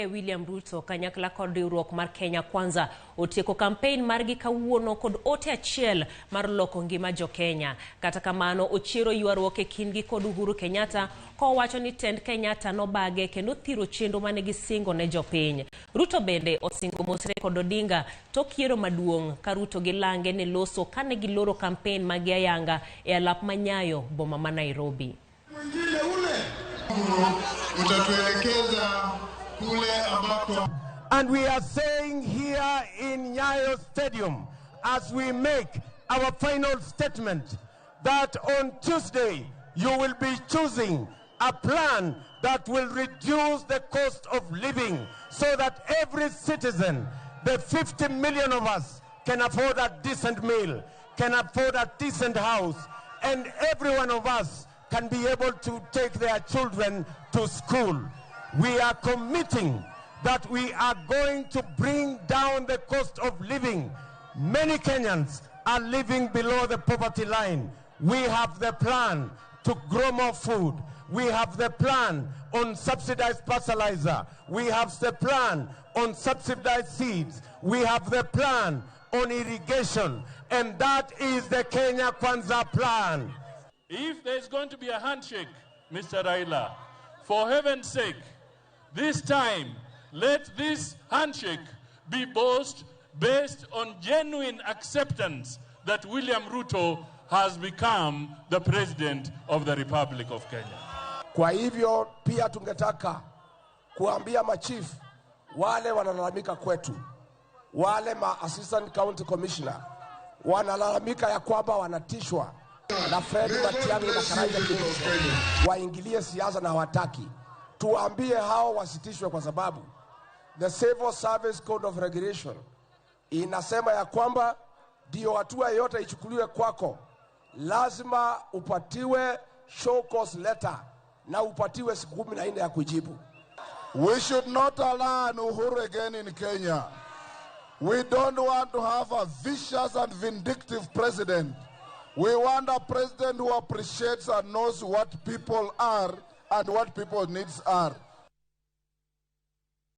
William Ruto kanyakla kod riwruok mar Kenya Kwanza otieko campaign margi kawuono kod ote achiel mar loko ngima jo Kenya. Kata kamano ochiero ywaruok e kindgi kod Uhuru Kenyatta kowacho ni tend Kenyatta nobage kendo thiro chenro mane gisingo ne jopiny. Ruto bende osingo mosre kod Odinga tok yiero maduong' ka Ruto gilange ne loso kane giloro campaign magi ayanga e alap manyayo boma ma Nairobi. And we are saying here in Nyayo Stadium, as we make our final statement, that on Tuesday you will be choosing a plan that will reduce the cost of living so that every citizen, the 50 million of us, can afford a decent meal, can afford a decent house, and every one of us can be able to take their children to school. We are committing that we are going to bring down the cost of living. Many Kenyans are living below the poverty line. We have the plan to grow more food. We have the plan on subsidized fertilizer. We have the plan on subsidized seeds. We have the plan on irrigation. And that is the Kenya Kwanza plan. If there's going to be a handshake, Mr. Raila, for heaven's sake, this time, let this handshake be based on genuine acceptance that William Ruto has become the President of the Republic of Kenya. Kwa hivyo pia tungetaka kuambia machief wale wanalalamika kwetu, wale assistant county commissioner wanalalamika ya kwamba wanatishwa na Fred Matiang'i na Karanja Kibicho waingilie siasa na hawataki. Tuambie hao wasitishwe kwa sababu the Civil Service Code of Regulation inasema ya kwamba ndio hatua yote ichukuliwe kwako lazima upatiwe show cause letter na upatiwe siku 14 ya kujibu. We should not allow an Uhuru again in Kenya. We don't want to have a vicious and vindictive president. We want a president who appreciates and knows what people are and what people's needs are.